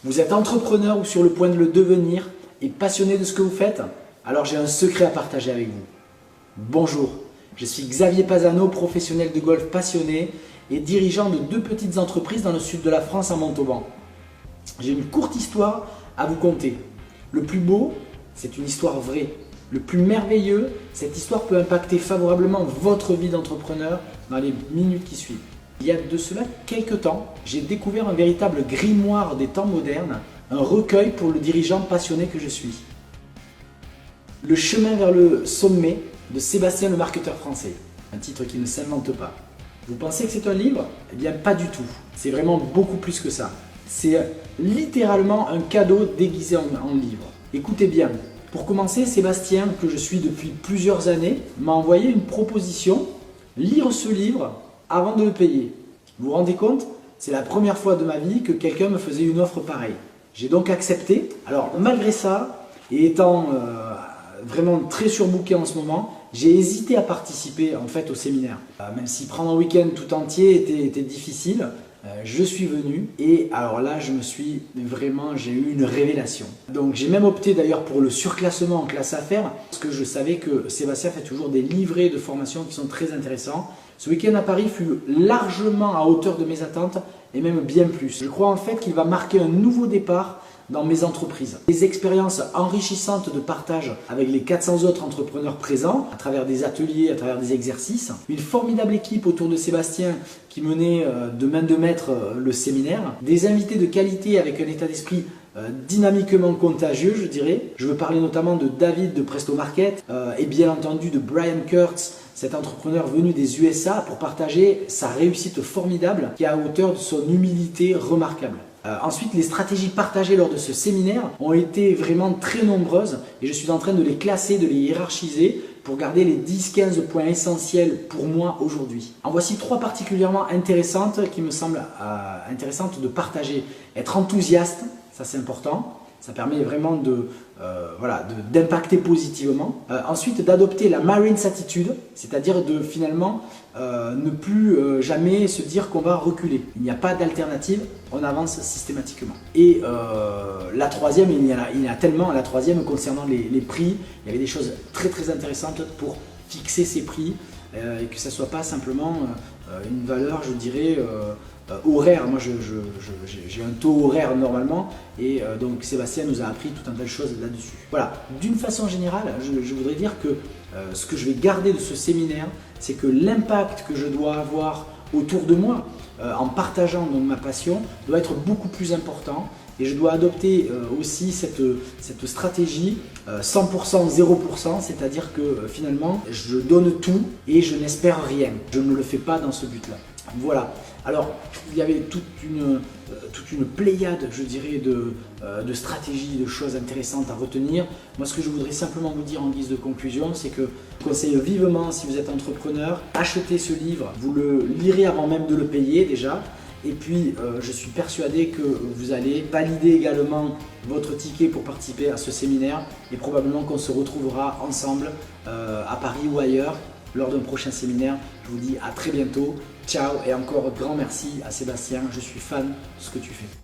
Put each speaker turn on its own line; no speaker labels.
Vous êtes entrepreneur ou sur le point de le devenir et passionné de ce que vous faites? Alors j'ai un secret à partager avec vous. Bonjour, je suis Xavier Pasano, professionnel de golf passionné et dirigeant de 2 petites entreprises dans le sud de la France à Montauban. J'ai une courte histoire à vous conter. Le plus beau, c'est une histoire vraie. Le plus merveilleux, cette histoire peut impacter favorablement votre vie d'entrepreneur dans les minutes qui suivent. Il y a de cela quelques temps, j'ai découvert un véritable grimoire des temps modernes, un recueil pour le dirigeant passionné que je suis. Le chemin vers le sommet de Sébastien le marketeur français, un titre qui ne s'invente pas. Vous pensez que c'est un livre? Eh bien pas du tout, c'est vraiment beaucoup plus que ça. C'est littéralement un cadeau déguisé en livre. Écoutez bien, pour commencer, Sébastien, que je suis depuis plusieurs années, m'a envoyé une proposition, lire ce livre avant de le payer. Vous vous rendez compte? C'est la première fois de ma vie que quelqu'un me faisait une offre pareille. J'ai donc accepté. Alors malgré ça, et étant vraiment très surbooké en ce moment, j'ai hésité à participer en fait au séminaire. Même si prendre un week-end tout entier était difficile, je suis venu et alors là j'ai eu une révélation. Donc j'ai même opté d'ailleurs pour le surclassement en classe affaires parce que je savais que Sébastien fait toujours des livrets de formation qui sont très intéressants. Ce week-end à Paris fut largement à hauteur de mes attentes et même bien plus. Je crois en fait qu'il va marquer un nouveau départ dans mes entreprises. Des expériences enrichissantes de partage avec les 400 autres entrepreneurs présents à travers des ateliers, à travers des exercices. Une formidable équipe autour de Sébastien qui menait de main de maître le séminaire. Des invités de qualité avec un état d'esprit dynamiquement contagieux, je dirais. Je veux parler notamment de David de Presto Market et bien entendu de Brian Kurtz, cet entrepreneur venu des USA pour partager sa réussite formidable qui est à hauteur de son humilité remarquable. Ensuite, les stratégies partagées lors de ce séminaire ont été vraiment très nombreuses et je suis en train de les classer, de les hiérarchiser pour garder les 10-15 points essentiels pour moi aujourd'hui. En voici 3 particulièrement intéressantes qui me semblent intéressantes de partager. Être enthousiaste, ça c'est important. Ça permet vraiment d'impacter positivement. Ensuite, d'adopter la Marines Attitude, c'est-à-dire de finalement ne plus jamais se dire qu'on va reculer. Il n'y a pas d'alternative, on avance systématiquement. Et la troisième, il y en a tellement, la troisième concernant les prix, il y avait des choses très très intéressantes pour fixer ces prix et que ça ne soit pas simplement une valeur, je dirais, horaire. Moi j'ai un taux horaire normalement et donc Sébastien nous a appris tout un tas de choses là-dessus. Voilà, d'une façon générale, je voudrais dire que ce que je vais garder de ce séminaire, c'est que l'impact que je dois avoir autour de moi en partageant donc ma passion doit être beaucoup plus important et je dois adopter aussi cette stratégie 100%, 0%, c'est-à-dire que finalement je donne tout et je n'espère rien. Je ne le fais pas dans ce but-là. Voilà. Alors, il y avait toute une pléiade, je dirais, de stratégies, de choses intéressantes à retenir. Moi, ce que je voudrais simplement vous dire en guise de conclusion, c'est que je conseille vivement, si vous êtes entrepreneur, achetez ce livre. Vous le lirez avant même de le payer déjà. Et puis, je suis persuadé que vous allez valider également votre ticket pour participer à ce séminaire. Et probablement qu'on se retrouvera ensemble à Paris ou ailleurs lors d'un prochain séminaire. Je vous dis à très bientôt. Ciao et encore grand merci à Sébastien, je suis fan de ce que tu fais.